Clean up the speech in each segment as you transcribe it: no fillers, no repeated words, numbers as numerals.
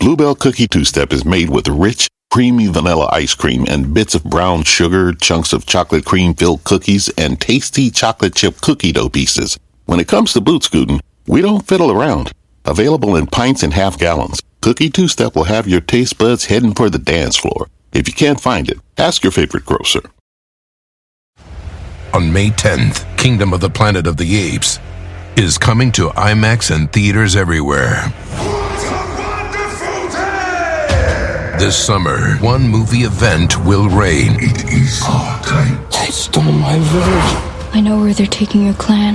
Bluebell Cookie Two-Step is made with rich, creamy vanilla ice cream and bits of brown sugar, chunks of chocolate cream-filled cookies, and tasty chocolate chip cookie dough pieces. When it comes to boot scooting, we don't fiddle around. Available in pints and half gallons, Cookie Two-Step will have your taste buds heading for the dance floor. If you can't find it, ask your favorite grocer. On May 10th, Kingdom of the Planet of the Apes is coming to IMAX and theaters everywhere. What a wonderful day! This summer, one movie event will reign. It is our time. They stole my village. I know where they're taking your clan.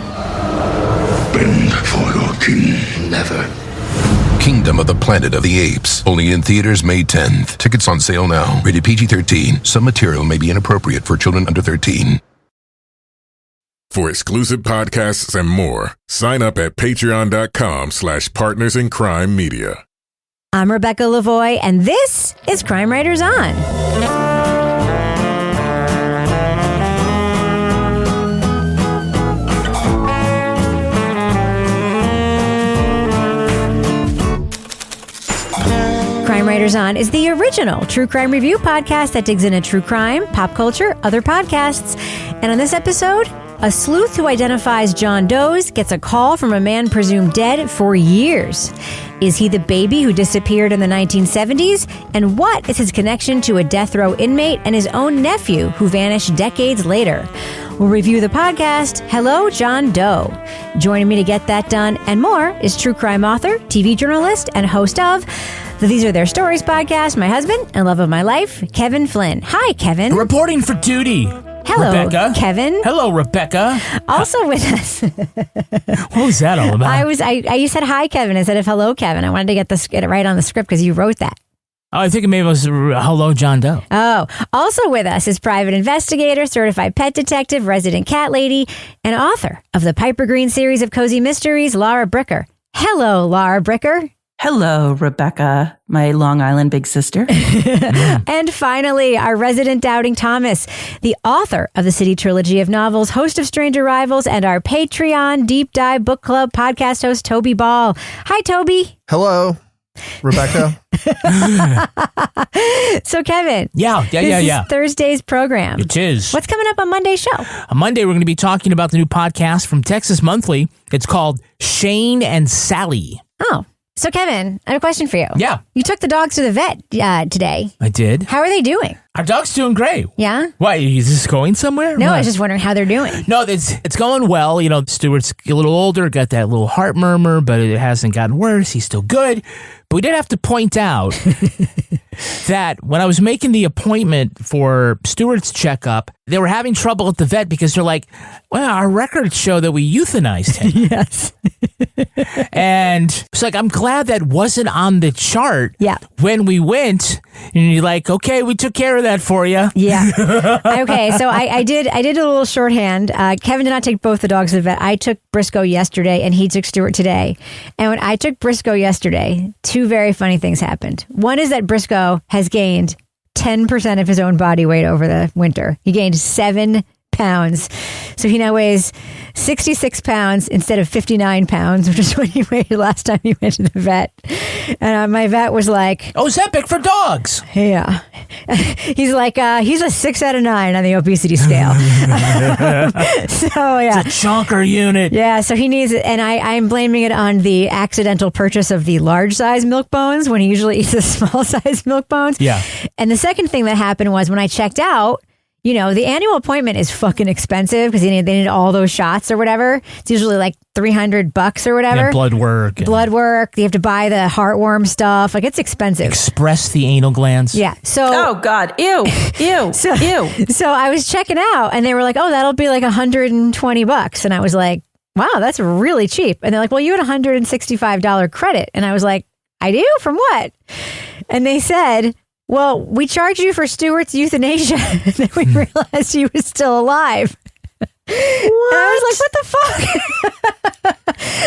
Bend for your king. Never. Kingdom of the Planet of the Apes. Only in theaters May 10th. Tickets on sale now. Rated PG-13. Some material may be inappropriate for children under 13. For exclusive podcasts and more, sign up at patreon.com/partnersincrimemedia. I'm Rebecca Lavoie, and this is Crime Writers On. Crime Writers On is the original true crime review podcast that digs into true crime, pop culture, other podcasts. And on this episode, a sleuth who identifies John Doe's gets a call from a man presumed dead for years. Is he the baby who disappeared in the 1970s? And what is his connection to a death row inmate and his own nephew who vanished decades later? We'll review the podcast, Hello, John Doe. Joining me to get that done and more is true crime author, TV journalist, and host of the These Are Their Stories podcast, my husband and love of my life, Kevin Flynn. Hi, Kevin. Reporting for duty. Hello, Rebecca. Kevin. Hello, Rebecca. Also with us. What was that all about? You said hi, Kevin, instead of hello, Kevin. I wanted to get it right on the script because you wrote that. Oh, I think maybe it was hello, John Doe. Oh, also with us is private investigator, certified pet detective, resident cat lady, and author of the Piper Green series of cozy mysteries, Laura Bricker. Hello, Laura Bricker. Hello, Rebecca, my Long Island big sister. And finally, our resident doubting Thomas, the author of the City Trilogy of novels, host of Strange Arrivals, and our Patreon Deep Dive Book Club podcast host, Toby Ball. Hi, Toby. Hello, Rebecca. So, Kevin. Yeah. This is Thursday's program. It is. What's coming up on Monday's show? On Monday, we're going to be talking about the new podcast from Texas Monthly. It's called Shane and Sally. Oh. So, Kevin, I have a question for you. Yeah. You took the dogs to the vet today. I did. How are they doing? Our dog's doing great. Yeah? Why, is this going somewhere? No, What? I was just wondering how they're doing. No, it's going well. You know, Stuart's a little older, got that little heart murmur, but it hasn't gotten worse. He's still good. But we did have to point out that when I was making the appointment for Stuart's checkup, they were having trouble at the vet because they're like, well, our records show that we euthanized him. Yes. And it's like, I'm glad that wasn't on the chart when we went. And you're like, okay, we took care of that for you. Yeah. Okay, so I did a little shorthand. Kevin did not take both the dogs to the vet. I took Briscoe yesterday, and he took Stuart today. And when I took Briscoe yesterday, two very funny things happened. One is that Briscoe has gained 10% of his own body weight over the winter. He gained 7 pounds. So he now weighs 66 pounds instead of 59 pounds, which is what he weighed last time he went to the vet. And my vet was like, oh, is that big for dogs? Yeah. He's like, he's a 6 out of 9 on the obesity scale. So, yeah. It's a chonker unit. Yeah, so he needs it. And I'm blaming it on the accidental purchase of the large size milk bones when he usually eats the small size milk bones. Yeah. And the second thing that happened was when I checked out, you know, the annual appointment is fucking expensive because they need all those shots or whatever. It's usually like $300 or whatever. Yeah, blood work. You have to buy the heartworm stuff. Like, it's expensive. Express the anal glands. Yeah. So. Oh, God. Ew. Ew. Ew. So I was checking out and they were like, oh, that'll be like $120. And I was like, wow, that's really cheap. And they're like, well, you had $165 credit. And I was like, I do? From what? And they said, well, we charged you for Stuart's euthanasia. And then we realized he was still alive. What? And I was like, what the fuck?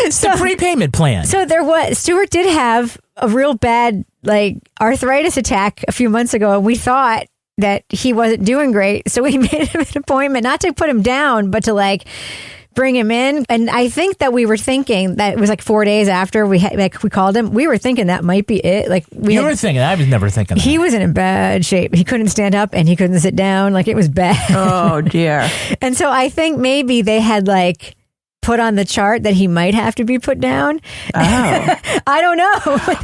It's the prepayment plan. So Stuart did have a real bad arthritis attack a few months ago, and we thought that he wasn't doing great. So we made him an appointment, not to put him down, but to bring him in. And I think that we were thinking that it was like 4 days after we called him. We were thinking that might be it. Like you were thinking. I was never thinking that. He was in bad shape. He couldn't stand up and he couldn't sit down. Like it was bad. Oh dear. And so I think maybe they had like put on the chart that he might have to be put down. Oh. I don't know.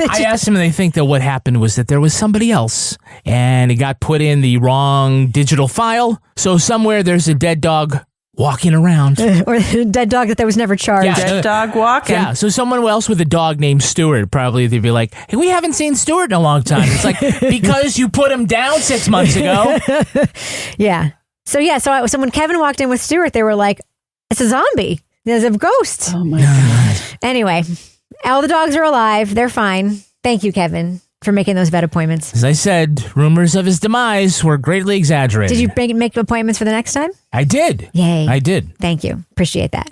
I asked them, and they think that what happened was that there was somebody else, and it got put in the wrong digital file. So somewhere there's a dead dog walking around. Or a dead dog that was never charged. Yeah. Dead dog walking. Yeah, so someone else with a dog named Stuart, probably they'd be like, hey, we haven't seen Stuart in a long time. It's like, because you put him down 6 months ago. Yeah. So when Kevin walked in with Stuart, they were like, it's a zombie. There's a ghost. Oh my God. Anyway, all the dogs are alive. They're fine. Thank you, Kevin, for making those vet appointments. As I said, rumors of his demise were greatly exaggerated. Did you make appointments for the next time? I did. Yay. I did. Thank you. Appreciate that.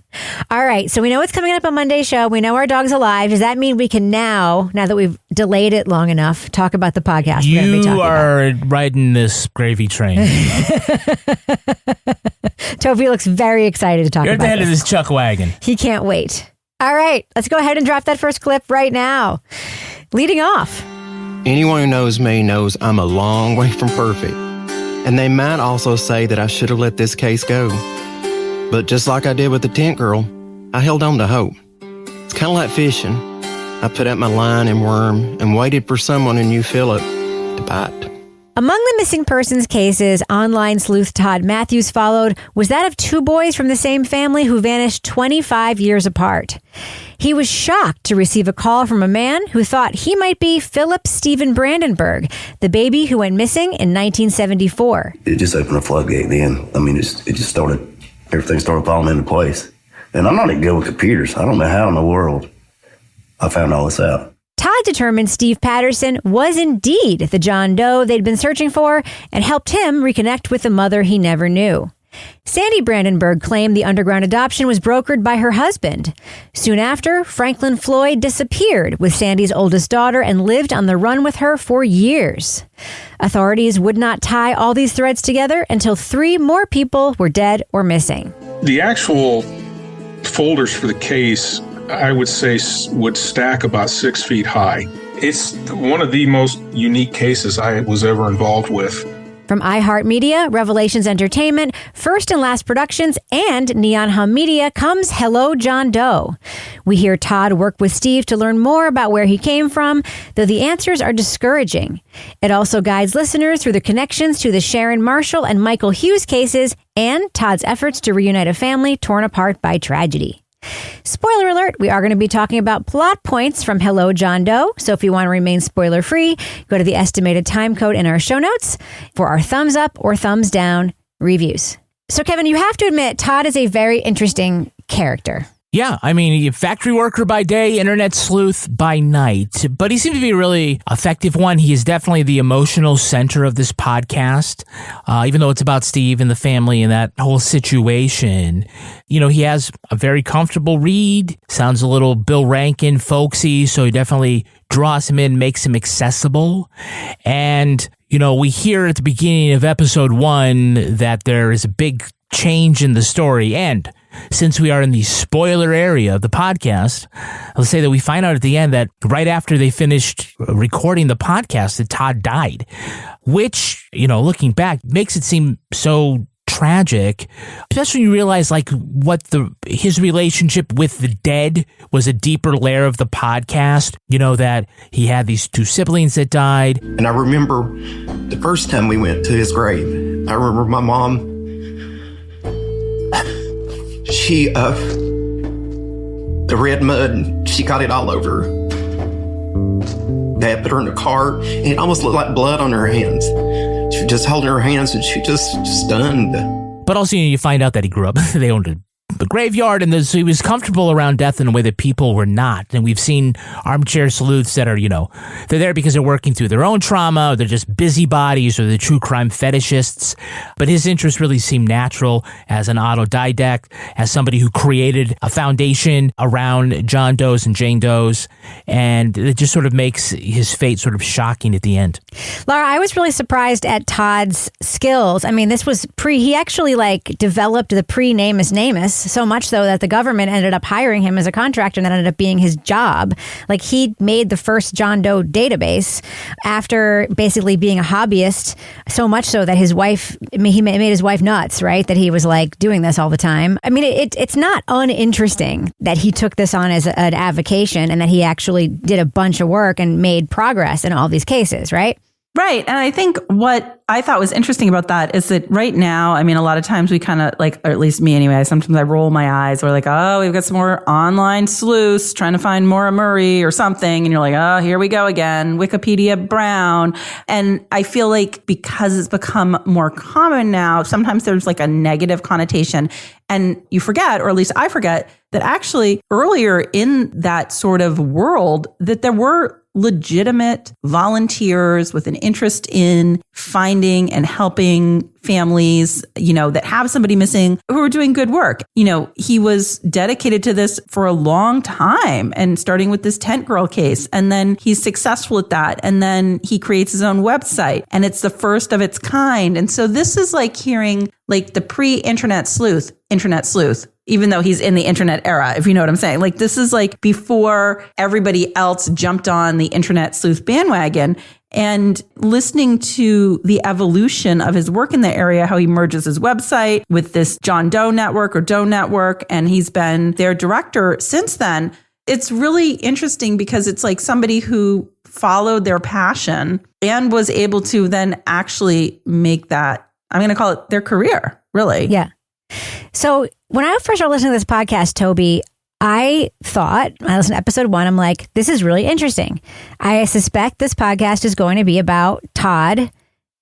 All right. So we know what's coming up on Monday's show. We know our dog's alive. Does that mean we can now that we've delayed it long enough, talk about the podcast we're going to be talking are riding this gravy train. Toby looks very excited to talk You're about at the head of this. this chuck wagon. He can't wait. All right. Let's go ahead and drop that first clip right now. Leading off. Anyone who knows me knows I'm a long way from perfect. And they might also say that I should have let this case go. But just like I did with the tent girl, I held on to hope. It's kind of like fishing. I put out my line and worm and waited for someone who knew Phillip to bite. Among the missing persons cases online sleuth Todd Matthews followed was that of two boys from the same family who vanished 25 years apart. He was shocked to receive a call from a man who thought he might be Phillip Steven Brandenburg, the baby who went missing in 1974. It just opened a floodgate then. I mean, everything started falling into place. And I'm not even good with computers. I don't know how in the world I found all this out. Todd determined Steve Patterson was indeed the John Doe they'd been searching for and helped him reconnect with the mother he never knew. Sandi Brandenburg claimed the underground adoption was brokered by her husband. Soon after, Franklin Floyd disappeared with Sandi's oldest daughter and lived on the run with her for years. Authorities would not tie all these threads together until 3 more people were dead or missing. The actual folders for the case, I would say, would stack about 6 feet high. It's one of the most unique cases I was ever involved with. From iHeartMedia, Revelations Entertainment, First and Last Productions, and Neon Hum Media comes Hello, John Doe. We hear Todd work with Steve to learn more about where he came from, though the answers are discouraging. It also guides listeners through the connections to the Sharon Marshall and Michael Hughes cases and Todd's efforts to reunite a family torn apart by tragedy. Spoiler alert, we are going to be talking about plot points from Hello, John Doe. So if you want to remain spoiler-free, go to the estimated time code in our show notes for our thumbs up or thumbs down reviews. So Kevin, you have to admit, Todd is a very interesting character. Yeah, I mean, factory worker by day, internet sleuth by night, but he seems to be a really effective one. He is definitely the emotional center of this podcast, even though it's about Steve and the family and that whole situation. You know, he has a very comfortable read, sounds a little Bill Rankin folksy, so he definitely draws him in, makes him accessible. And, you know, we hear at the beginning of episode 1 that there is a big change in the story, and since we are in the spoiler area of the podcast, I'll say that we find out at the end that right after they finished recording the podcast that Todd died, which, you know, looking back, makes it seem so tragic, especially when you realize like what his relationship with the dead was a deeper layer of the podcast, you know, that he had these 2 siblings that died. And I remember the first time we went to his grave, I remember my mom, the red mud, she got it all over her. Dad put her in the car, and it almost looked like blood on her hands. She was just holding her hands, and she just stunned. But also, you find out that he grew up, they owned a graveyard, and so he was comfortable around death in a way that people were not. And we've seen armchair sleuths that are, you know, they're there because they're working through their own trauma, or they're just busybodies, or the true crime fetishists. But his interests really seem natural as an autodidact, as somebody who created a foundation around John Doe's and Jane Doe's, and it just sort of makes his fate sort of shocking at the end. Laura, I was really surprised at Todd's skills. I mean, this was he actually developed the pre-Namus Namus so much so that the government ended up hiring him as a contractor and that ended up being his job. Like, he made the first John Doe database after basically being a hobbyist, so much so that his wife, he made his wife nuts, right? That he was doing this all the time. I mean, it's not uninteresting that he took this on as an avocation and that he actually did a bunch of work and made progress in all these cases, right? Right. And I think what I thought was interesting about that is that right now, I mean, a lot of times we kind of or at least me anyway, sometimes I roll my eyes. We're like, oh, we've got some more online sleuths trying to find Maura Murray or something. And you're like, oh, here we go again. Wikipedia Brown. And I feel like because it's become more common now, sometimes there's a negative connotation. And you forget, or at least I forget, that actually earlier in that sort of world, that there were legitimate volunteers with an interest in finding and helping families, that have somebody missing who are doing good work. He was dedicated to this for a long time, and starting with this tent girl case. And then he's successful at that. And then he creates his own website, and it's the first of its kind. And so this is like hearing the pre-internet sleuth, even though he's in the internet era, if you know what I'm saying. This is before everybody else jumped on the internet sleuth bandwagon, and listening to the evolution of his work in the area, how he merges his website with this John Doe network or Doe network, and he's been their director since then. It's really interesting because it's somebody who followed their passion and was able to then actually make that, I'm going to call it their career, really. Yeah. So when I first started listening to this podcast, Toby, I listened to episode 1, I'm like, this is really interesting. I suspect this podcast is going to be about Todd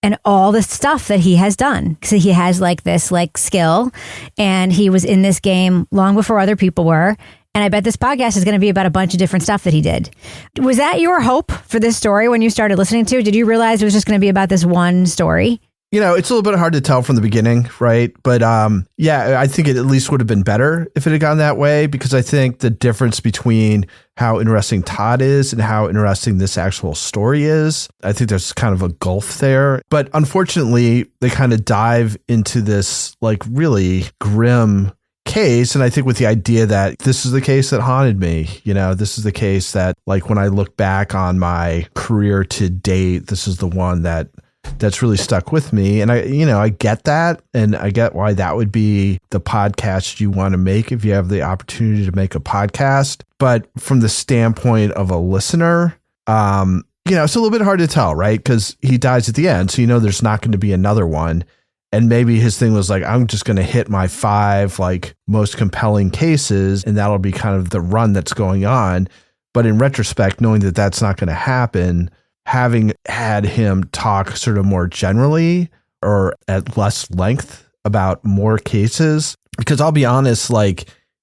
and all the stuff that he has done. So he has this skill, and he was in this game long before other people were. And I bet this podcast is going to be about a bunch of different stuff that he did. Was that your hope for this story when you started listening to it? Did you realize it was just going to be about this one story? It's a little bit hard to tell from the beginning, right? But I think it at least would have been better if it had gone that way, because I think the difference between how interesting Todd is and how interesting this actual story is, I think there's kind of a gulf there. But unfortunately, they kind of dive into this really grim case. And I think with the idea that this is the case that haunted me, this is the case that when I look back on my career to date, this is the one that's really stuck with me. And I get that. And I get why that would be the podcast you want to make if you have the opportunity to make a podcast. But from the standpoint of a listener, it's a little bit hard to tell, right? Because he dies at the end. So, there's not going to be another one. And maybe his thing was I'm just going to hit my 5 most compelling cases, and that'll be kind of the run that's going on. But in retrospect, knowing that that's not going to happen, having had him talk sort of more generally or at less length about more cases, because I'll be honest,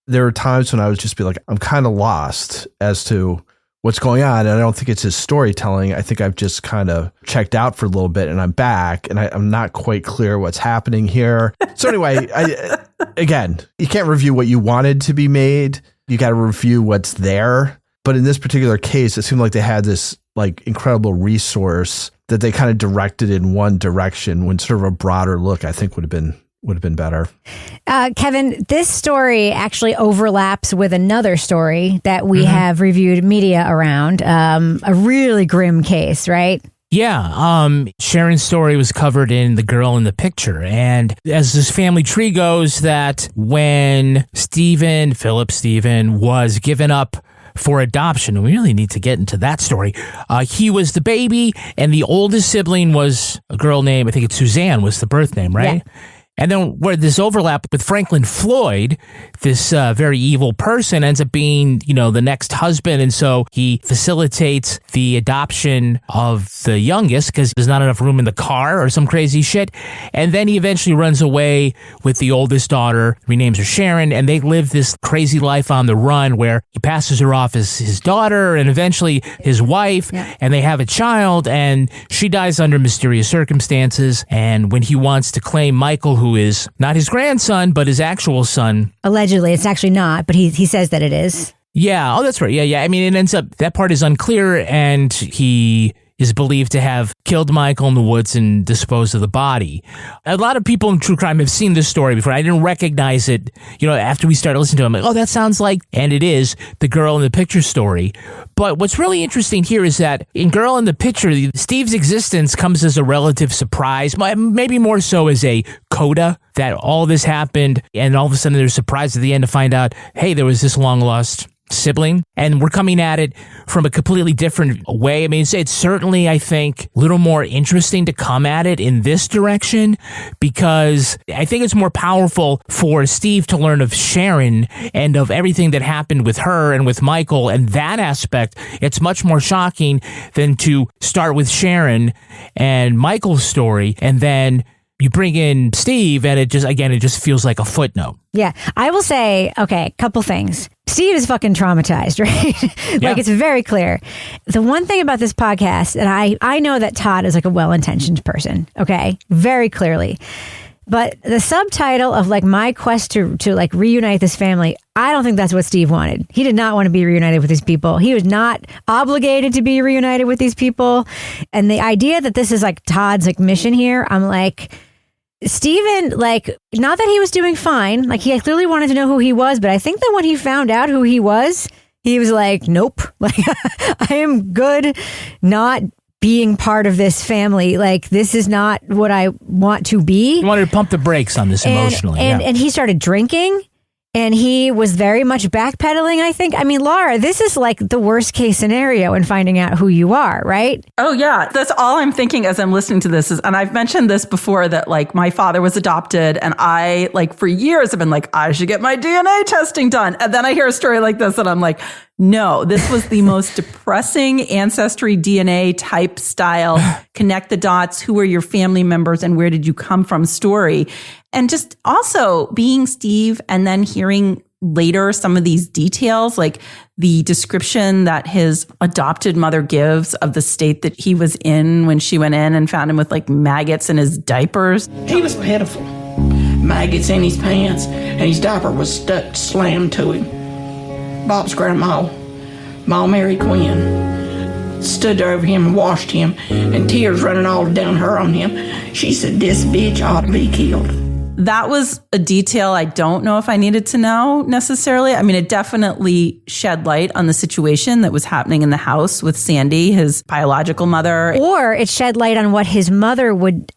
there are times when I would just be I'm kind of lost as to what's going on. And I don't think it's his storytelling. I think I've just kind of checked out for a little bit and I'm back, and I'm not quite clear what's happening here. So anyway, again, you can't review what you wanted to be made. You got to review what's there. But in this particular case, it seemed like they had this incredible resource that they kind of directed in one direction, when sort of a broader look, I think would have been better. Kevin, this story actually overlaps with another story that we have reviewed media around, a really grim case, right? Yeah, Sharon's story was covered in The Girl in the Picture. And as this family tree goes, that when Phillip Steven was given up for adoption, and we really need to get into that story. He was the baby, and the oldest sibling was a girl named, I think it's Suzanne was the birth name, right? Yeah. And then where this overlap with Franklin Floyd, this very evil person, ends up being, the next husband. And so he facilitates the adoption of the youngest because there's not enough room in the car or some crazy shit. And then he eventually runs away with the oldest daughter, renames her Sharon, and they live this crazy life on the run where he passes her off as his daughter and eventually his wife, and they have a child, and she dies under mysterious circumstances. And when he wants to claim Michael, who is not his grandson, but his actual son. Allegedly, it's actually not, but he says that it is. Yeah. Oh, that's right. Yeah. I mean, it ends up, that part is unclear, and he is believed to have killed Michael in the woods and disposed of the body. A lot of people in true crime have seen this story before. I didn't recognize it, after we started listening to it. I'm like, oh, that sounds like, and it is, the girl in the picture story. But what's really interesting here is that in Girl in the Picture, Steve's existence comes as a relative surprise, maybe more so as a coda, that all this happened, and all of a sudden they're surprised at the end to find out, hey, there was this long-lost sibling, and we're coming at it from a completely different way. I mean, it's certainly, I think, a little more interesting to come at it in this direction, because I think it's more powerful for Steve to learn of Sharon and of everything that happened with her and with Michael, and that aspect, it's much more shocking than to start with Sharon and Michael's story, and then you bring in Steve, and it just feels like a footnote. Yeah, I will say, okay, couple things. Steve is fucking traumatized, right? Like, it's very clear. The one thing about this podcast, and I know that Todd is like a well-intentioned person, okay? Very clearly. But the subtitle of like my quest to like reunite this family, I don't think that's what Steve wanted. He did not want to be reunited with these people. He was not obligated to be reunited with these people. And the idea that this is like Todd's like mission here, I'm like, Steven, like, not that he was doing fine. Like, he clearly wanted to know who he was, but I think that when he found out who he was like, nope. Like, I am good not being part of this family. Like, this is not what I want to be. He wanted to pump the brakes on this emotionally. And he started drinking. And he was very much backpedaling, I think. I mean, Laura, this is like the worst case scenario in finding out who you are, right? Oh, yeah. That's all I'm thinking as I'm listening to this and I've mentioned this before, that like my father was adopted, and I like for years have been like, I should get my DNA testing done. And then I hear a story like this and I'm like, no, this was the most depressing ancestry DNA type style, connect the dots, who are your family members and where did you come from story. And just also being Steve and then hearing later some of these details, like the description that his adopted mother gives of the state that he was in when she went in and found him with like maggots in his diapers. He was pitiful. Maggots in his pants, and his diaper was stuck slammed to him. Bob's grandma, Ma Mary Quinn, stood there over him and washed him, and tears running all down her on him. She said, this bitch ought to be killed. That was a detail I don't know if I needed to know necessarily. I mean, it definitely shed light on the situation that was happening in the house with Sandi, his biological mother. Or it shed light on what his mother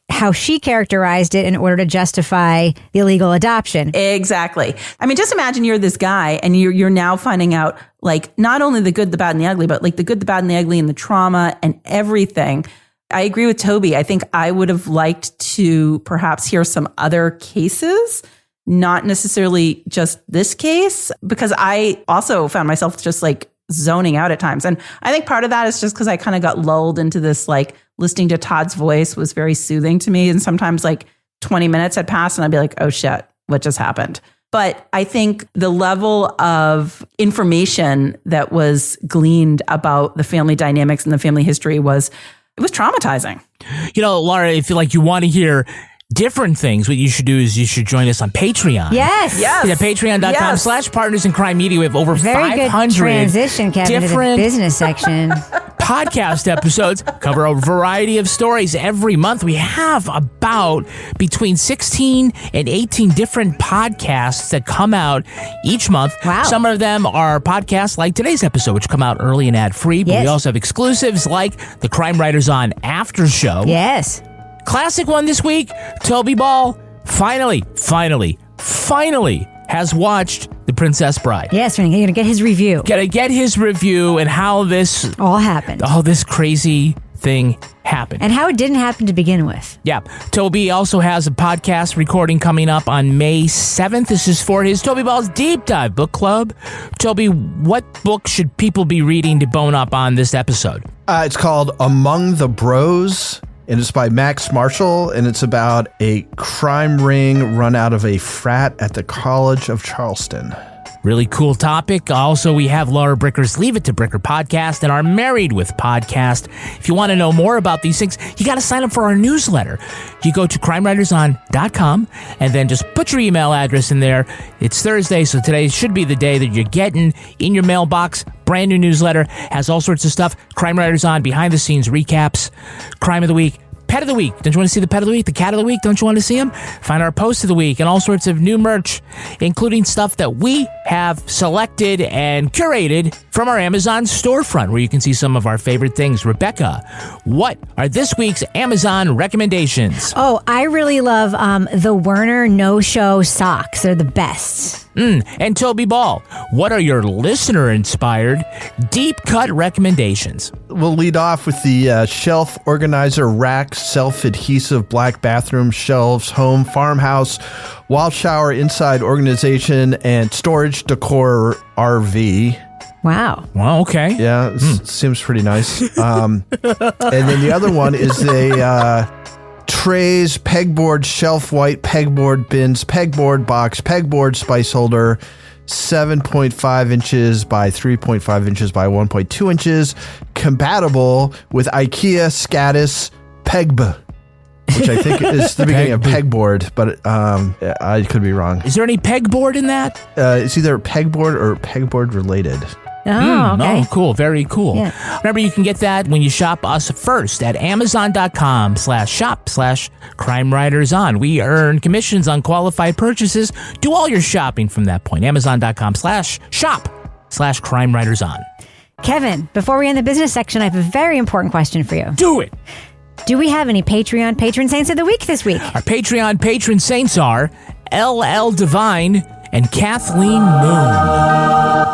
how she characterized it in order to justify the illegal adoption. Exactly. I mean, just imagine you're this guy and you're now finding out like not only the good, the bad, and the ugly, but like the good, the bad, and the ugly, and the trauma and everything. I agree with Toby. I think I would have liked to perhaps hear some other cases, not necessarily just this case, because I also found myself just like zoning out at times. And I think part of that is just because I kind of got lulled into this, like listening to Todd's voice was very soothing to me. And sometimes like 20 minutes had passed and I'd be like, oh shit, what just happened? But I think the level of information that was gleaned about the family dynamics and the family history was traumatizing. You know, Laura, if you want to hear different things, what you should do is you should join us on Patreon. Yes. Yes. At patreon.com/partners in crime media. We have over Very 500 good transition, Kevin, different to the business section. podcast episodes, cover a variety of stories every month. We have about between 16 and 18 different podcasts that come out each month. Wow. Some of them are podcasts like today's episode, which come out early and ad-free, but we also have exclusives like the Crime Writers On After Show. Yes. Classic one this week, Toby Ball finally has watched The Princess Bride. Yes, you're going to get his review. Gotta get his review and how this all happened. All this crazy thing happened. And how it didn't happen to begin with. Yeah. Toby also has a podcast recording coming up on May 7th. This is for his Toby Ball's Deep Dive Book Club. Toby, what book should people be reading to bone up on this episode? It's called Among the Bros, and it's by Max Marshall, and it's about a crime ring run out of a frat at the College of Charleston. Really cool topic. Also, we have Laura Bricker's Leave It to Bricker podcast and our Married with podcast. If you want to know more about these things, you got to sign up for our newsletter. You go to crimewriterson.com and then just put your email address in there. It's Thursday, so today should be the day that you're getting in your mailbox. Brand new newsletter, has all sorts of stuff. Crime Writers On, behind the scenes recaps, crime of the week, pet of the week. Don't you want to see the pet of the week? The cat of the week? Don't you want to see them? Find our post of the week and all sorts of new merch, including stuff that we have selected and curated from our Amazon storefront, where you can see some of our favorite things. Rebecca, what are this week's Amazon recommendations? Oh, I really love the Werner No-Show socks. They're the best. And Toby Ball, what are your listener-inspired deep cut recommendations? We'll lead off with the Shelf Organizer Rack Self-Adhesive Black Bathroom Shelves Home Farmhouse Wall Shower Inside Organization and Storage Decor RV. Wow. Well, okay. Yeah, seems pretty nice. And then the other one is a trays, pegboard, shelf white, pegboard bins, pegboard box, pegboard spice holder, 7.5 inches by 3.5 inches by 1.2 inches, compatible with IKEA Scadis Pegb, which I think is the beginning of pegboard, but I could be wrong. Is there any pegboard in that? It's either pegboard or pegboard related. Oh, okay. Oh, cool. Very cool. Yeah. Remember, you can get that when you shop us first at amazon.com/shop/Crime Writers On. We earn commissions on qualified purchases. Do all your shopping from that point. Amazon.com/shop/Crime Writers On. Kevin, before we end the business section, I have a very important question for you. Do it. Do we have any Patreon patron saints of the week this week? Our Patreon patron saints are LL Divine and Kathleen Moon.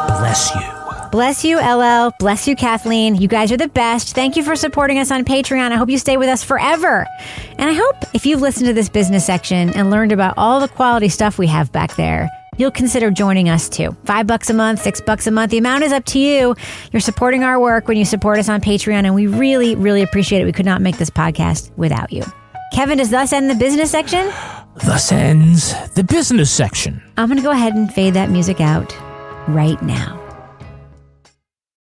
Bless you. Bless you, LL. Bless you, Kathleen. You guys are the best. Thank you for supporting us on Patreon. I hope you stay with us forever. And I hope if you've listened to this business section and learned about all the quality stuff we have back there, you'll consider joining us too. $5 a month, $6 a month. The amount is up to you. You're supporting our work when you support us on Patreon, and we really, really appreciate it. We could not make this podcast without you. Kevin, does thus end the business section? Thus ends the business section. I'm going to go ahead and fade that music out right now.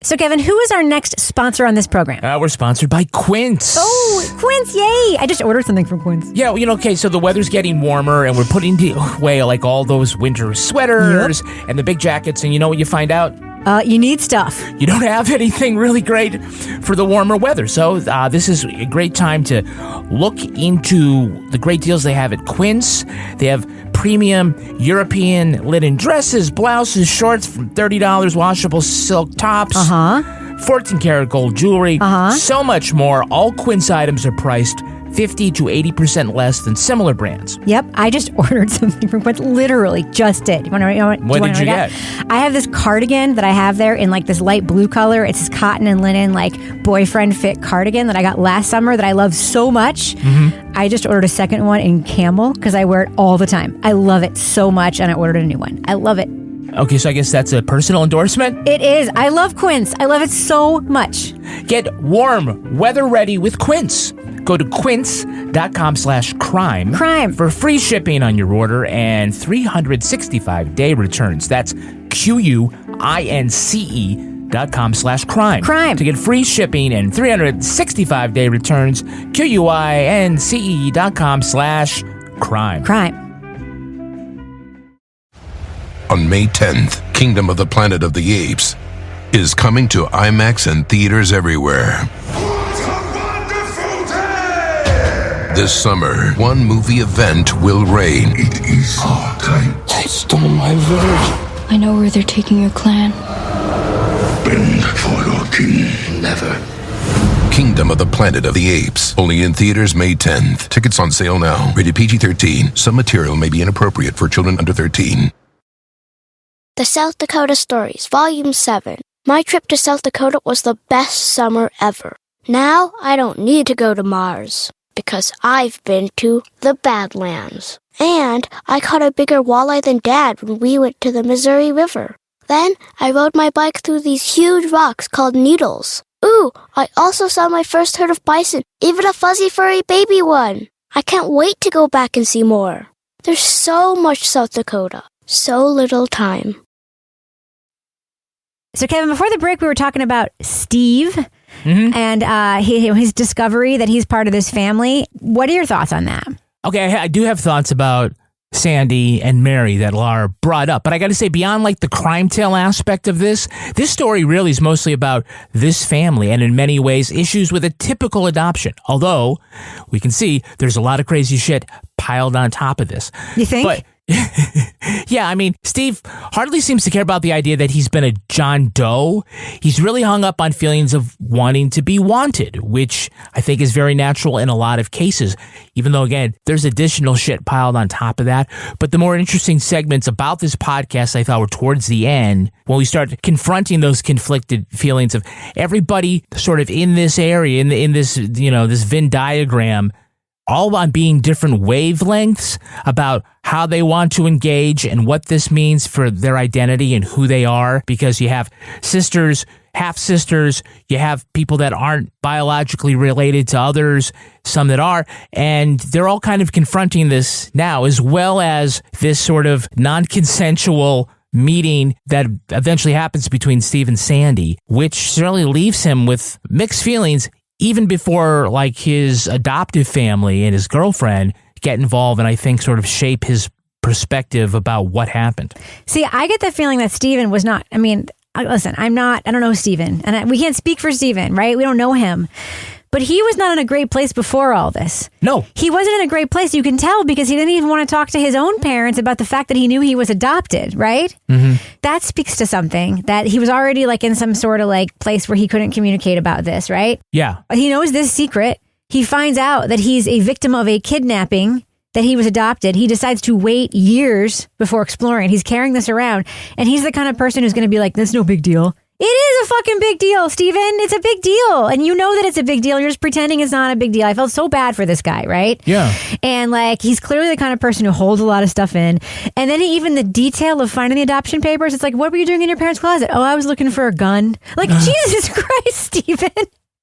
So, Kevin, who is our next sponsor on this program? We're sponsored by Quince. Oh, Quince, yay! I just ordered something from Quince. Yeah, okay, so the weather's getting warmer, and we're putting away, like, all those winter sweaters and the big jackets, and you know what you find out? You need stuff. You don't have anything really great for the warmer weather, so this is a great time to look into the great deals they have at Quince. They have premium European linen dresses, blouses, shorts from $30, washable silk tops, 14-karat gold jewelry, so much more. All Quince items are priced 50 to 80% less than similar brands. Yep, I just ordered something from Quince. Literally, just did. What did you get? I have this cardigan that I have there in like this light blue color. It's this cotton and linen like boyfriend fit cardigan that I got last summer that I love so much. I just ordered a second one in camel because I wear it all the time. I love it so much, and I ordered a new one. I love it. Okay, so I guess that's a personal endorsement? It is. I love Quince. I love it so much. Get warm, weather ready with Quince. Go to quince.com/crime for free shipping on your order and 365-day returns. That's QUINCE.com/crime. To get free shipping and 365-day returns, QUINCE.com/crime. On May 10th, Kingdom of the Planet of the Apes is coming to IMAX and theaters everywhere. This summer, one movie event will reign. It is our time. They stole my village. I know where they're taking your clan. Bend for your king. Never. Kingdom of the Planet of the Apes. Only in theaters May 10th. Tickets on sale now. Rated PG-13. Some material may be inappropriate for children under 13. The South Dakota Stories, Volume 7. My trip to South Dakota was the best summer ever. Now I don't need to go to Mars, because I've been to the Badlands. And I caught a bigger walleye than Dad when we went to the Missouri River. Then I rode my bike through these huge rocks called needles. Ooh, I also saw my first herd of bison, even a fuzzy furry baby one. I can't wait to go back and see more. There's so much South Dakota, so little time. So, Kevin, before the break, we were talking about Steve and his discovery that he's part of this family. What are your thoughts on that? Okay, I do have thoughts about Sandi and Mary that Laura brought up. But I got to say, beyond like the crime tale aspect of this story really is mostly about this family and in many ways issues with a typical adoption. Although we can see there's a lot of crazy shit piled on top of this. You think? But yeah, I mean, Steve hardly seems to care about the idea that he's been a John Doe. He's really hung up on feelings of wanting to be wanted, which I think is very natural in a lot of cases, even though, again, there's additional shit piled on top of that. But the more interesting segments about this podcast, I thought, were towards the end, when we start confronting those conflicted feelings of everybody sort of in this area, in this, this Venn diagram, all on being different wavelengths about how they want to engage and what this means for their identity and who they are, because you have sisters, half-sisters, you have people that aren't biologically related to others, some that are, and they're all kind of confronting this now, as well as this sort of non-consensual meeting that eventually happens between Steve and Sandi, which certainly leaves him with mixed feelings even before like his adoptive family and his girlfriend get involved and I think sort of shape his perspective about what happened. See, I get the feeling that Steven was not, listen, I don't know Steven, and we can't speak for Steven, right? We don't know him. But he was not in a great place before all this. No. He wasn't in a great place. You can tell because he didn't even want to talk to his own parents about the fact that he knew he was adopted, right? Mm-hmm. That speaks to something, that he was already like in some sort of like place where he couldn't communicate about this, right? Yeah. He knows this secret. He finds out that he's a victim of a kidnapping, that he was adopted. He decides to wait years before exploring. He's carrying this around. And he's the kind of person who's going to be like, "That's no big deal." It is a fucking big deal, Steven. It's a big deal. And you know that it's a big deal. You're just pretending it's not a big deal. I felt so bad for this guy, right? Yeah. And like, he's clearly the kind of person who holds a lot of stuff in. And then even the detail of finding the adoption papers, it's like, what were you doing in your parents' closet? Oh, I was looking for a gun. Like, Jesus Christ, Steven.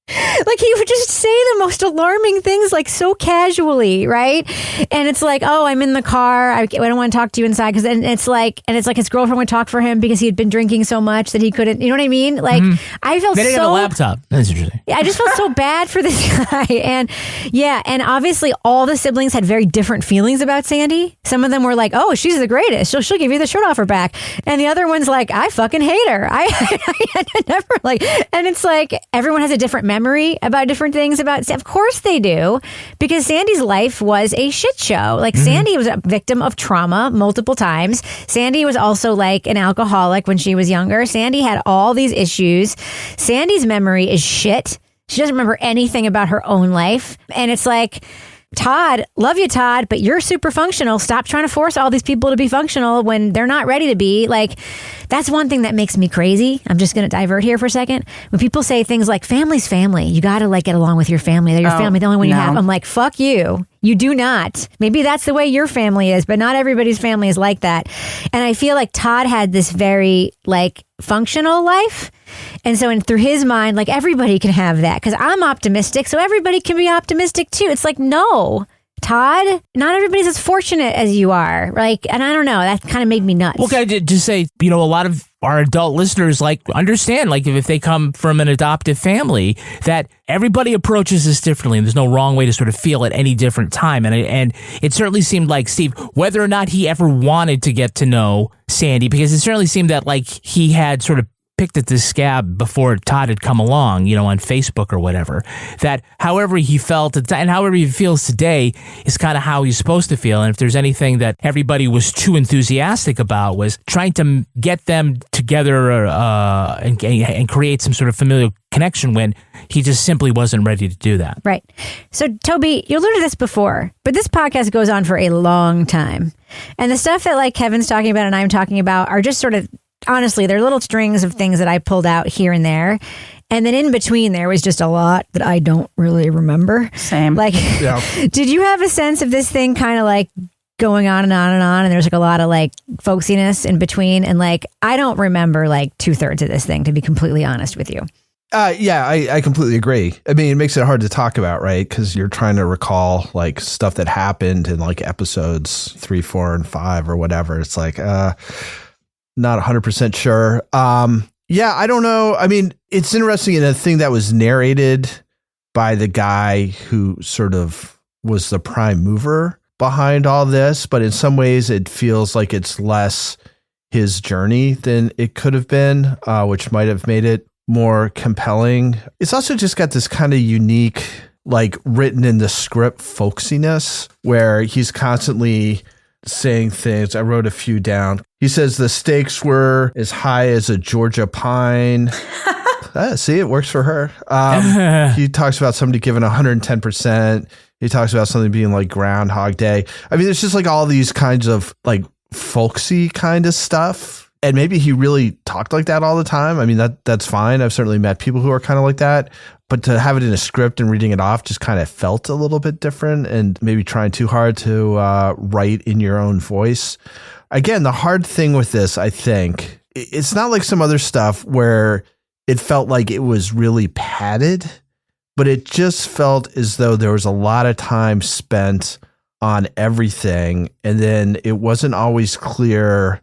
Like, he would just say the most alarming things, like, so casually, right? And it's like, oh, I'm in the car. I don't want to talk to you inside. Because it's like his girlfriend would talk for him because he had been drinking so much that he couldn't, you know what I mean? Like, I felt they didn't have a laptop. That's interesting. Yeah, I just felt so bad for this guy. And yeah, and obviously all the siblings had very different feelings about Sandi. Some of them were like, oh, she's the greatest. She'll give you the shirt off her back. And the other one's like, I fucking hate her. I never like, and it's like, everyone has a different memory about different things about, of course they do, because Sandi's life was a shit show. Like, Sandi was a victim of trauma multiple times. Sandi was also like an alcoholic when she was younger. Sandi had all these issues. Sandi's memory is shit. She doesn't remember anything about her own life. And it's like, Todd, love you, Todd, but you're super functional. Stop trying to force all these people to be functional when they're not ready to be. Like, that's one thing that makes me crazy. I'm just going to divert here for a second. When people say things like, family's family, you got to like get along with your family. They're your family, the only one you have. I'm like, fuck you. You do not. Maybe that's the way your family is, but not everybody's family is like that. And I feel like Todd had this very like functional life. And so through his mind, like, everybody can have that because I'm optimistic. So everybody can be optimistic too. It's like, no, Todd, not everybody's as fortunate as you are. Like, and I don't know, that kind of made me nuts. Well, can I just say, a lot of our adult listeners like understand, like, if they come from an adoptive family, that everybody approaches this differently, and there's no wrong way to sort of feel at any different time. And it certainly seemed like Steve, whether or not he ever wanted to get to know Sandi, because it certainly seemed that like he had sort of picked at this scab before Todd had come along, on Facebook or whatever, that however he felt and however he feels today is kind of how he's supposed to feel. And if there's anything that everybody was too enthusiastic about was trying to get them together and create some sort of familial connection when he just simply wasn't ready to do that. Right. So, Toby, you alluded to this before, but this podcast goes on for a long time. And the stuff that like Kevin's talking about and I'm talking about are just sort of, honestly, they're little strings of things that I pulled out here and there. And then in between there was just a lot that I don't really remember. Same. Like, did you have a sense of this thing kind of like going on and on and on? And there's like a lot of like folksiness in between. And like, I don't remember like 2/3 of this thing, to be completely honest with you. Yeah, I completely agree. I mean, it makes it hard to talk about, right? Because you're trying to recall like stuff that happened in like episodes 3, 4, and 5 or whatever. It's like, not 100% sure. Yeah, I don't know. I mean, it's interesting in a thing that was narrated by the guy who sort of was the prime mover behind all this, but in some ways it feels like it's less his journey than it could have been, which might have made it more compelling. It's also just got this kind of unique, like written in the script folksiness where he's constantly saying things. I wrote a few down. He says the stakes were as high as a Georgia pine. See, it works for her. He talks about somebody giving 110%. He talks about something being like Groundhog Day. I mean, it's just like all these kinds of like folksy kind of stuff. And maybe he really talked like that all the time. I mean, that's fine. I've certainly met people who are kind of like that. But to have it in a script and reading it off just kind of felt a little bit different and maybe trying too hard to write in your own voice. Again, the hard thing with this, I think, it's not like some other stuff where it felt like it was really padded, but it just felt as though there was a lot of time spent on everything. And then it wasn't always clear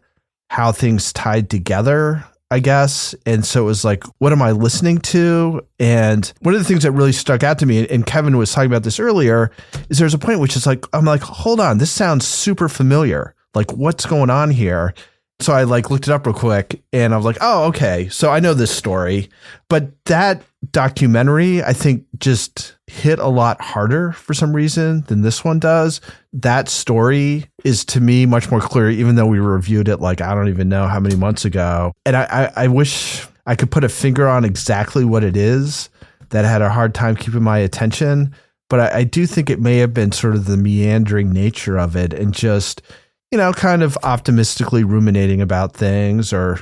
how things tied together, I guess. And so it was like, what am I listening to? And one of the things that really stuck out to me, and Kevin was talking about this earlier, is there's a point which is like, I'm like, hold on, this sounds super familiar. Like, what's going on here? So I like looked it up real quick and I was like, oh, okay. So I know this story, but that documentary, I think just hit a lot harder for some reason than this one does. That story is to me much more clear, even though we reviewed it like, I don't even know how many months ago. And I wish I could put a finger on exactly what it is that had a hard time keeping my attention. But I do think it may have been sort of the meandering nature of it and just, you know, kind of optimistically ruminating about things or,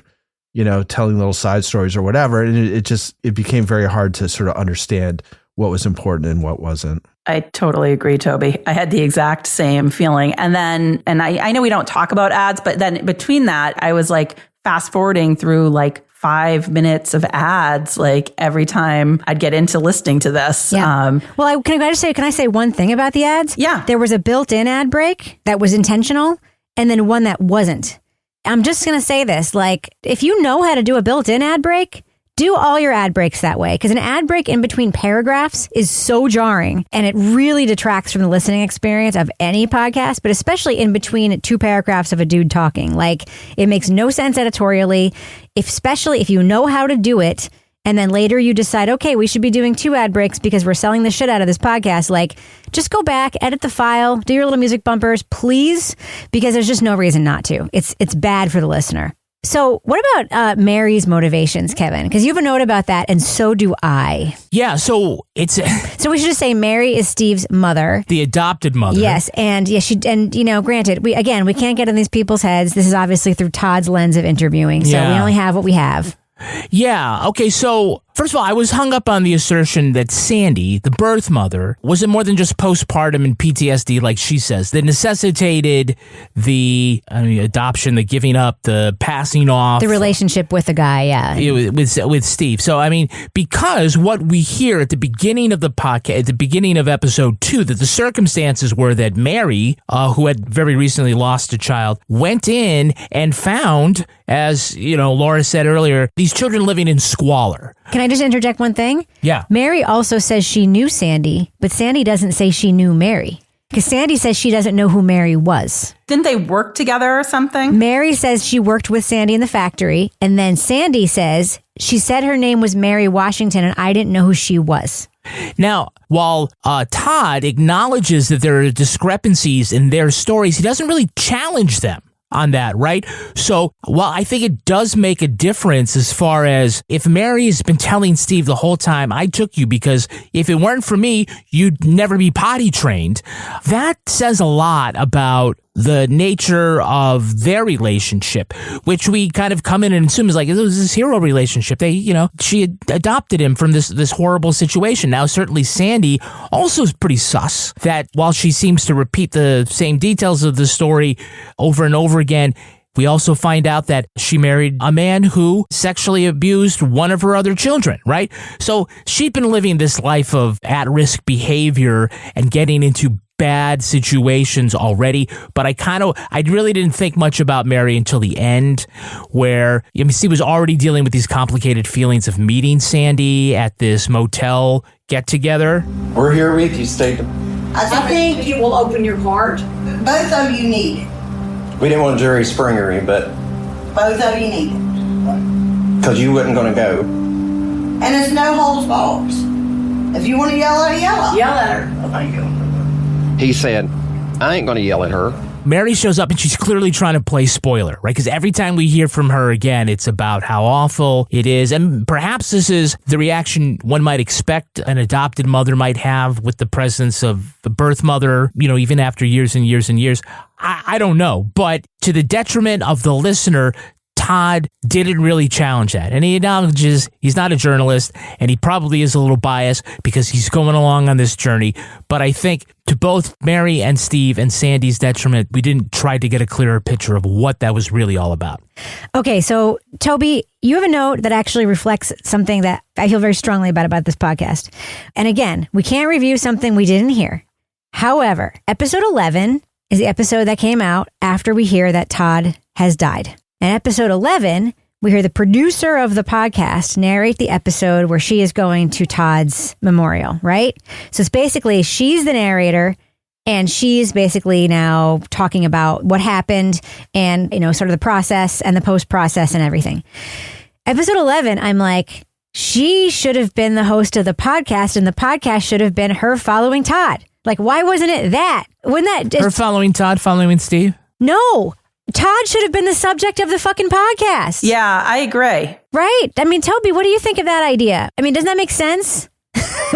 you know, telling little side stories or whatever. And it became very hard to sort of understand what was important and what wasn't. I totally agree, Toby. I had the exact same feeling. And then, I know we don't talk about ads, but then between that, I was like fast forwarding through like 5 minutes of ads, like every time I'd get into listening to this. Yeah. Well, can I say one thing about the ads? Yeah. There was a built-in ad break that was intentional and then one that wasn't. I'm just going to say this, like, if you know how to do a built-in ad break, do all your ad breaks that way, because an ad break in between paragraphs is so jarring and it really detracts from the listening experience of any podcast, but especially in between 2 paragraphs of a dude talking. Like, it makes no sense editorially, especially if you know how to do it. And then later you decide, okay, we should be doing 2 ad breaks because we're selling the shit out of this podcast. Like, just go back, edit the file, do your little music bumpers, please, because there's just no reason not to. It's bad for the listener. So what about Mary's motivations, Kevin? Because you have a note about that, and so do I. Yeah, so it's... So we should just say Mary is Steve's mother. The adopted mother. Yes, and you know, granted, we can't get in these people's heads. This is obviously through Todd's lens of interviewing, so we only have what we have. Yeah, okay, so first of all, I was hung up on the assertion that Sandi, the birth mother, wasn't more than just postpartum and PTSD, like she says, that necessitated the adoption, the giving up, the passing off. The relationship with the guy, yeah. With Steve. So, I mean, because what we hear at the beginning of the podcast, at the beginning of episode 2, that the circumstances were that Mary, who had very recently lost a child, went in and found, as, you know, Laura said earlier, these children living in squalor. Can I just interject one thing? Yeah. Mary also says she knew Sandi, but Sandi doesn't say she knew Mary. Because Sandi says she doesn't know who Mary was. Didn't they work together or something? Mary says she worked with Sandi in the factory. And then Sandi says she said her name was Mary Washington and I didn't know who she was. Now, while Todd acknowledges that there are discrepancies in their stories, he doesn't really challenge them on that, right? So, while I think it does make a difference as far as if Mary has been telling Steve the whole time, I took you because if it weren't for me, you'd never be potty trained. That says a lot about the nature of their relationship, which we kind of come in and assume is like, it was this hero relationship. They, you know, she had adopted him from this horrible situation. Now, certainly Sandi also is pretty sus that while she seems to repeat the same details of the story over and over again, we also find out that she married a man who sexually abused one of her other children, right? So she'd been living this life of at-risk behavior and getting into bad situations already, but I really didn't think much about Mary until the end, where Steve was already dealing with these complicated feelings of meeting Sandi at this motel get-together. We're here with you, Steve. I think you will open your heart. Both of you need it. We didn't want Jerry Springery, but Both of you need it. because you wasn't going to go. And it's no holds barred. If you want to yell at her, yell at her. Yell at her. Oh, thank you. He said, I ain't going to yell at her. Mary shows up and she's clearly trying to play spoiler, right? Because every time we hear from her again, it's about how awful it is. And perhaps this is the reaction one might expect an adopted mother might have with the presence of the birth mother, even after years and years and years. I don't know. But to the detriment of the listener, Todd didn't really challenge that. And he acknowledges he's not a journalist and he probably is a little biased because he's going along on this journey. But I think to both Mary and Steve and Sandi's detriment, we didn't try to get a clearer picture of what that was really all about. Okay, so Toby, you have a note that actually reflects something that I feel very strongly about this podcast. And again, we can't review something we didn't hear. However, episode 11 is the episode that came out after we hear that Todd has died. In episode 11, we hear the producer of the podcast narrate the episode where she is going to Todd's memorial, right? So it's basically she's the narrator and she's basically now talking about what happened and, sort of the process and the post-process and everything. Episode 11, I'm like, she should have been the host of the podcast and the podcast should have been her following Todd. Like, why wasn't it that? Wouldn't that just... Her following Todd, following Steve? No. Todd should have been the subject of the fucking podcast. Yeah, I agree. Right. I mean, Toby, what do you think of that idea? I mean, doesn't that make sense?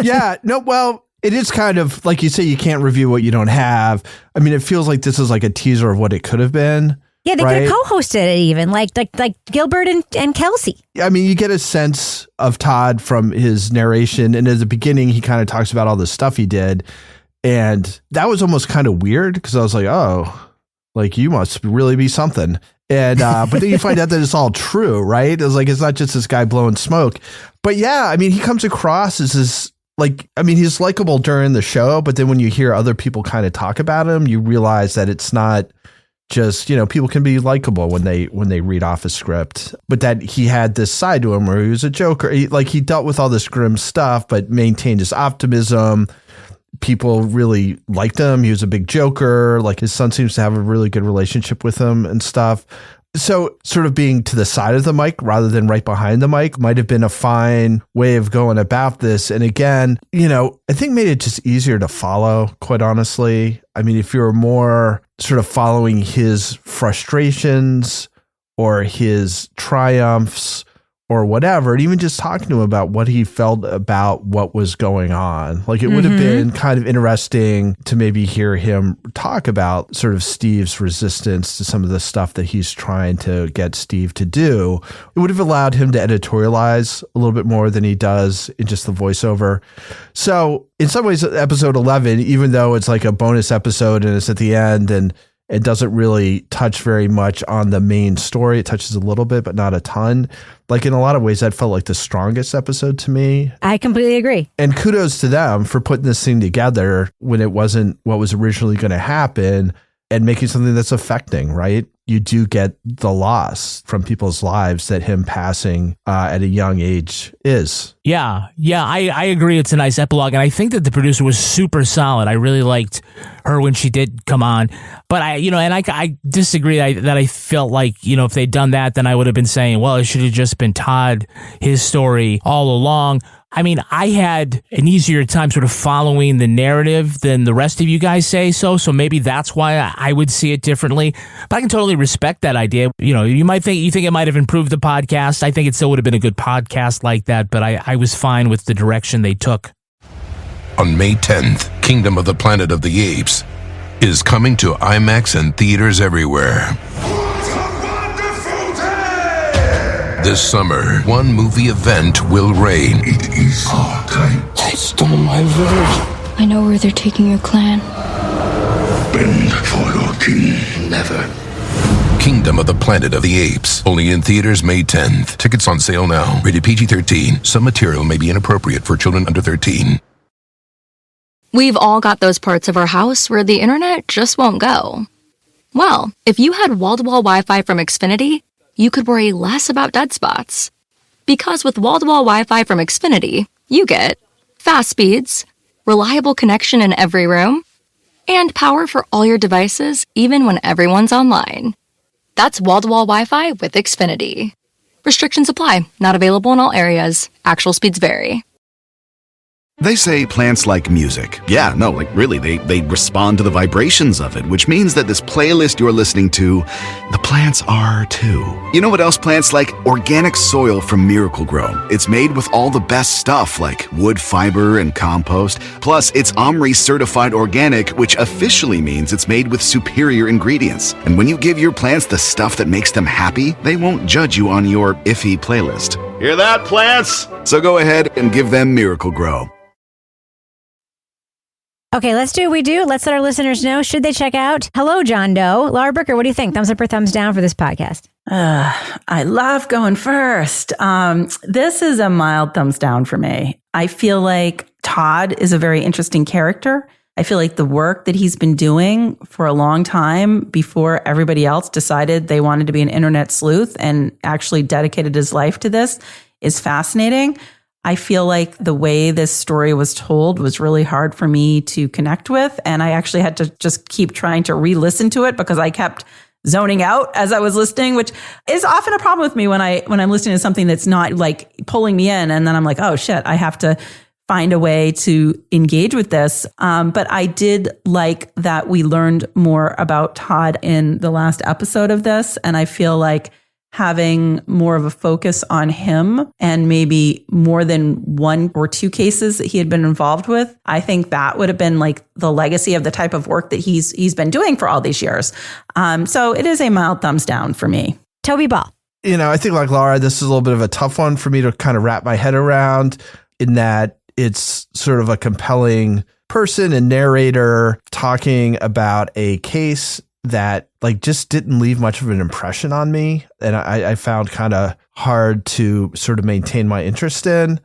Yeah. No, well, it is kind of, like you say, you can't review what you don't have. I mean, it feels like this is like a teaser of what it could have been. Yeah, they could have co-hosted it even, like Gilbert and Kelsey. I mean, you get a sense of Todd from his narration. And at the beginning, he kind of talks about all the stuff he did. And that was almost kind of weird because I was like, oh, like you must really be something. And, but then you find out that it's all true, right? It's like, it's not just this guy blowing smoke, but yeah, I mean, he comes across as this, like, I mean, he's likable during the show, but then when you hear other people kind of talk about him, you realize that it's not just, people can be likable when they read off a script, but that he had this side to him where he was a joker. He dealt with all this grim stuff, but maintained his optimism. People really liked him. He was a big joker. Like his son seems to have a really good relationship with him and stuff. So sort of being to the side of the mic rather than right behind the mic might have been a fine way of going about this. And again, I think made it just easier to follow, quite honestly. I mean, if you're more sort of following his frustrations or his triumphs or whatever, and even just talking to him about what he felt about what was going on. Like it would have been kind of interesting to maybe hear him talk about sort of Steve's resistance to some of the stuff that he's trying to get Steve to do. It would have allowed him to editorialize a little bit more than he does in just the voiceover. So in some ways, episode 11, even though it's like a bonus episode and it's at the end and it doesn't really touch very much on the main story. It touches a little bit, but not a ton. Like in a lot of ways, that felt like the strongest episode to me. I completely agree. And kudos to them for putting this thing together when it wasn't what was originally going to happen and making something that's affecting, right? You do get the loss from people's lives that him passing at a young age is. Yeah, I agree. It's a nice epilogue. And I think that the producer was super solid. I really liked her when she did come on. But I disagree that I felt like, if they'd done that, then I would have been saying, well, it should have just been Todd, his story all along. I mean, I had an easier time sort of following the narrative than the rest of you guys say so maybe that's why I would see it differently. But I can totally respect that idea. You might think it might have improved the podcast. I think it still would have been a good podcast like that, but I was fine with the direction they took. On May 10th, Kingdom of the Planet of the Apes is coming to IMAX and theaters everywhere. This summer, one movie event will reign. It is our time. They stole my village. I know where they're taking your clan. Bend for your king. Never. Kingdom of the Planet of the Apes. Only in theaters May 10th. Tickets on sale now. Rated PG-13. Some material may be inappropriate for children under 13. We've all got those parts of our house where the internet just won't go. Well, if you had wall-to-wall Wi-Fi from Xfinity, you could worry less about dead spots. Because with wall-to-wall Wi-Fi from Xfinity, you get fast speeds, reliable connection in every room, and power for all your devices, even when everyone's online. That's wall-to-wall Wi-Fi with Xfinity. Restrictions apply. Not available in all areas. Actual speeds vary. They say plants like music. Yeah, no, like really, they respond to the vibrations of it, which means that this playlist you're listening to, the plants are too. You know what else plants like? Organic soil from Miracle-Gro. It's made with all the best stuff like wood fiber and compost. Plus, it's OMRI certified organic, which officially means it's made with superior ingredients. And when you give your plants the stuff that makes them happy, they won't judge you on your iffy playlist. Hear that, plants? So go ahead and give them Miracle-Gro. Okay, let's do what we do. Let's let our listeners know. Should they check out Hello, John Doe? Laura Brooker, what do you think? Thumbs up or thumbs down for this podcast? I love going first. This is a mild thumbs down for me. I feel like Todd is a very interesting character. I feel like the work that he's been doing for a long time before everybody else decided they wanted to be an internet sleuth and actually dedicated his life to this is fascinating. I feel like the way this story was told was really hard for me to connect with. And I actually had to just keep trying to re-listen to it because I kept zoning out as I was listening, which is often a problem with me when I'm listening to something that's not like pulling me in. And then I'm like, oh shit, I have to find a way to engage with this. But I did like that we learned more about Todd in the last episode of this. And I feel like having more of a focus on him and maybe more than one or two cases that he had been involved with, I think that would have been like the legacy of the type of work that he's been doing for all these years. So it is a mild thumbs down for me. Toby Ball. You know, I think like Laura, this is a little bit of a tough one for me to kind of wrap my head around in that it's sort of a compelling person and narrator talking about a case that like just didn't leave much of an impression on me. And I found kind of hard to sort of maintain my interest in.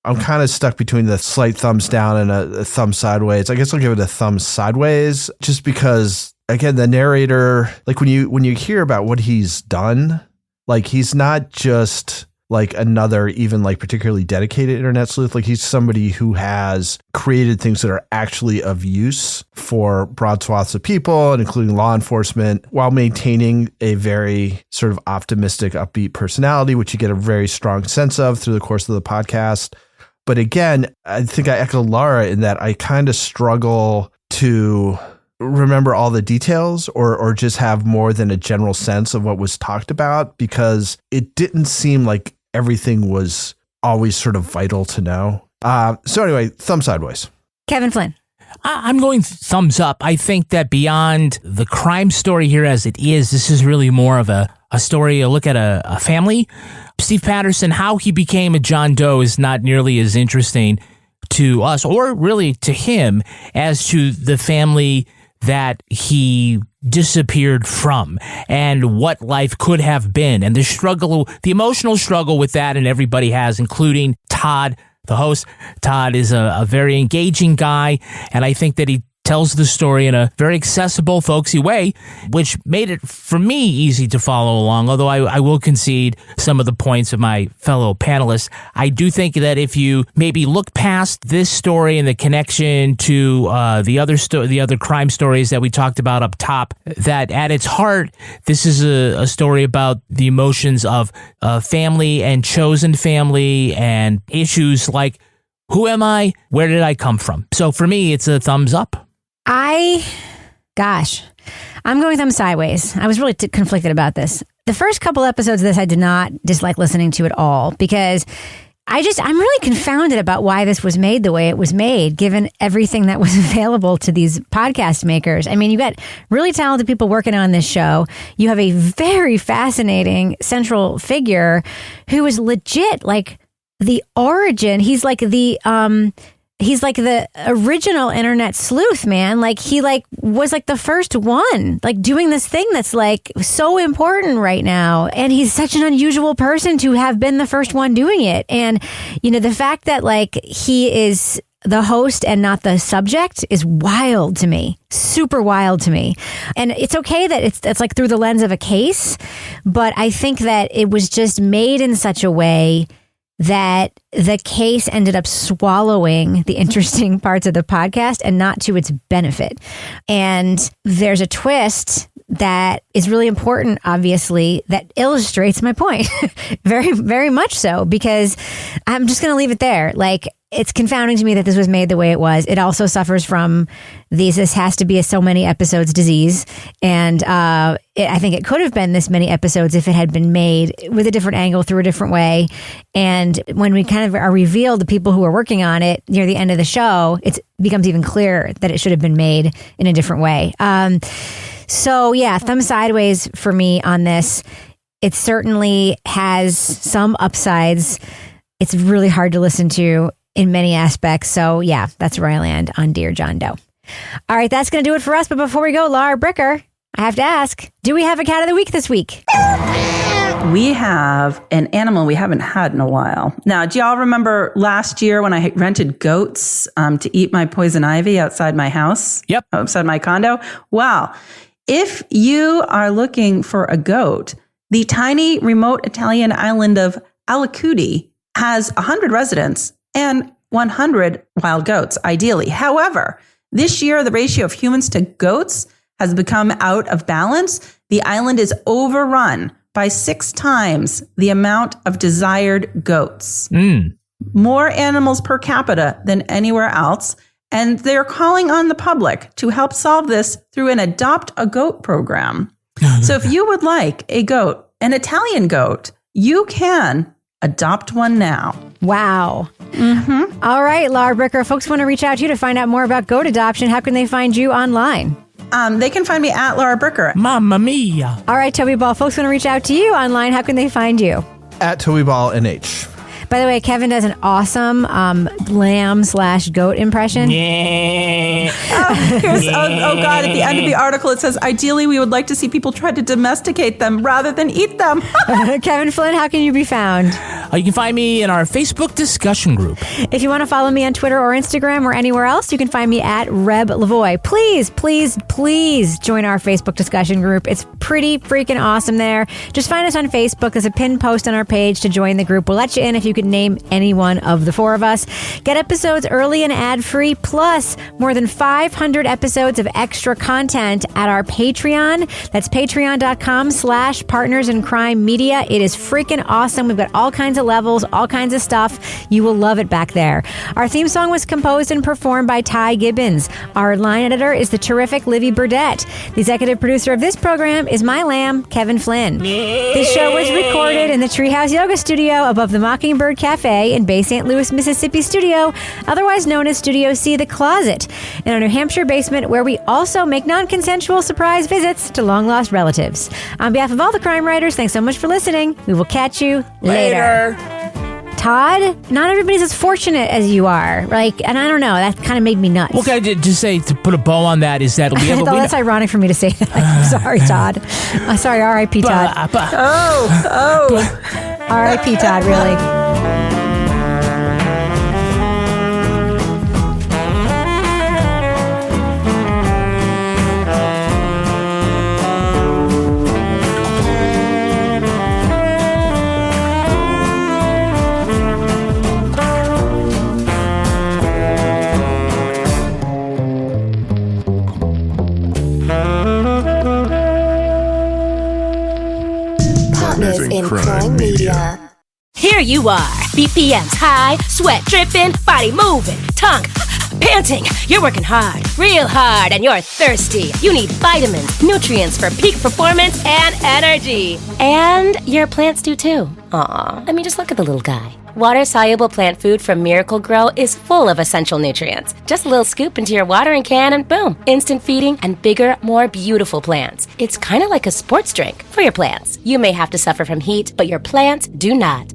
I'm kind of stuck between the slight thumbs down and a thumb sideways. I guess I'll give it a thumb sideways just because, again, the narrator, like when you hear about what he's done, like he's not just like another even like particularly dedicated internet sleuth. Like he's somebody who has created things that are actually of use for broad swaths of people and including law enforcement while maintaining a very sort of optimistic, upbeat personality, which you get a very strong sense of through the course of the podcast. But again, I think I echo Laura in that I kind of struggle to remember all the details or just have more than a general sense of what was talked about because it didn't seem like everything was always sort of vital to know. So anyway, thumb sideways. Kevin Flynn. I'm going thumbs up. I think that beyond the crime story here as it is, this is really more of a story, a look at a family. Steve Patterson, how he became a John Doe is not nearly as interesting to us or really to him as to the family that he disappeared from and what life could have been and the struggle, the emotional struggle with that, and everybody has, including Todd, the host. Todd is a very engaging guy, and I think that he tells the story in a very accessible, folksy way, which made it, for me, easy to follow along, although I will concede some of the points of my fellow panelists. I do think that if you maybe look past this story and the connection to the other crime stories that we talked about up top, that at its heart, this is a story about the emotions of family and chosen family and issues like, who am I? Where did I come from? So for me, it's a thumbs up. I'm going thumb sideways. I was really conflicted about this. The first couple episodes of this, I did not dislike listening to at all because I'm really confounded about why this was made the way it was made, given everything that was available to these podcast makers. I mean, you got really talented people working on this show. You have a very fascinating central figure who is legit like the origin. He's like the original internet sleuth, man. Like he was like the first one like doing this thing that's like so important right now. And he's such an unusual person to have been the first one doing it. And, you know, the fact that like he is the host and not the subject is wild to me. Super wild to me. And it's okay that it's like through the lens of a case, but I think that it was just made in such a way that the case ended up swallowing the interesting parts of the podcast and not to its benefit. And there's a twist that is really important, obviously, that illustrates my point. Very, very much so, because I'm just going to leave it there. Like, it's confounding to me that this was made the way it was. It also suffers from this has to be a so many episodes disease. And I think it could have been this many episodes if it had been made with a different angle through a different way. And when we kind of are revealed the people who are working on it near the end of the show, it becomes even clearer that it should have been made in a different way. So yeah, thumb sideways for me on this. It certainly has some upsides. It's really hard to listen to in many aspects. So yeah, that's where I land on Dear John Doe. All right, that's going to do it for us. But before we go, Laura Bricker, I have to ask, do we have a cat of the week this week? We have an animal we haven't had in a while. Now, do y'all remember last year when I rented goats to eat my poison ivy outside my house? Yep. Outside my condo? Wow. If you are looking for a goat, the tiny remote Italian island of Alicudi has 100 residents and 100 wild goats, ideally. However, this year, the ratio of humans to goats has become out of balance. The island is overrun by 6 times the amount of desired goats. More animals per capita than anywhere else. And they're calling on the public to help solve this through an Adopt a Goat program. So if you would like a goat, an Italian goat, you can adopt one now. Wow. Mm-hmm. All right, Laura Bricker, folks want to reach out to you to find out more about goat adoption. How can they find you online? They can find me at Laura Bricker. Mamma mia. All right, Toby Ball, folks want to reach out to you online. How can they find you? At Toby Ball NH. By the way, Kevin does an awesome lamb/goat impression. Yeah. Oh God, at the end of the article, it says, ideally, we would like to see people try to domesticate them rather than eat them. Kevin Flynn, how can you be found? You can find me in our Facebook discussion group. If you want to follow me on Twitter or Instagram or anywhere else, you can find me at Reb Lavoie. Please, please, please join our Facebook discussion group. It's pretty freaking awesome there. Just find us on Facebook. There's a pinned post on our page to join the group. We'll let you in if you could name any one of the 4 of us. Get episodes early and ad-free, plus more than 500 episodes of extra content at our Patreon. That's patreon.com/partnersincrimemedia. It is freaking awesome. We've got all kinds of levels, all kinds of stuff. You will love it back there. Our theme song was composed and performed by Ty Gibbons. Our line editor is the terrific Livy Burdett. The executive producer of this program is my lamb, Kevin Flynn. This show was recorded in the Treehouse Yoga Studio above the Mockingbird Cafe in Bay St. Louis, Mississippi studio, otherwise known as Studio C, The Closet, in our New Hampshire basement, where we also make non-consensual surprise visits to long-lost relatives. On behalf of all the crime writers, thanks so much for listening. We will catch you later. Todd, not everybody's as fortunate as you are. And I don't know, that kind of made me nuts. What can I just say to put a bow on that is that we have that's ironic for me to say that. I'm sorry, Todd. Sorry, R.I.P. Todd. R.I.P. Todd, really. In crime media. Here you are, BPMs high, sweat dripping, body moving, tongue panting. You're working hard, real hard, and you're thirsty. You need vitamins, nutrients for peak performance and energy. And your plants do too. Aw, I mean, just look at the little guy. Water-soluble plant food from Miracle Grow is full of essential nutrients. Just a little scoop into your watering can and boom, instant feeding and bigger, more beautiful plants. It's kind of like a sports drink for your plants. You may have to suffer from heat, but your plants do not.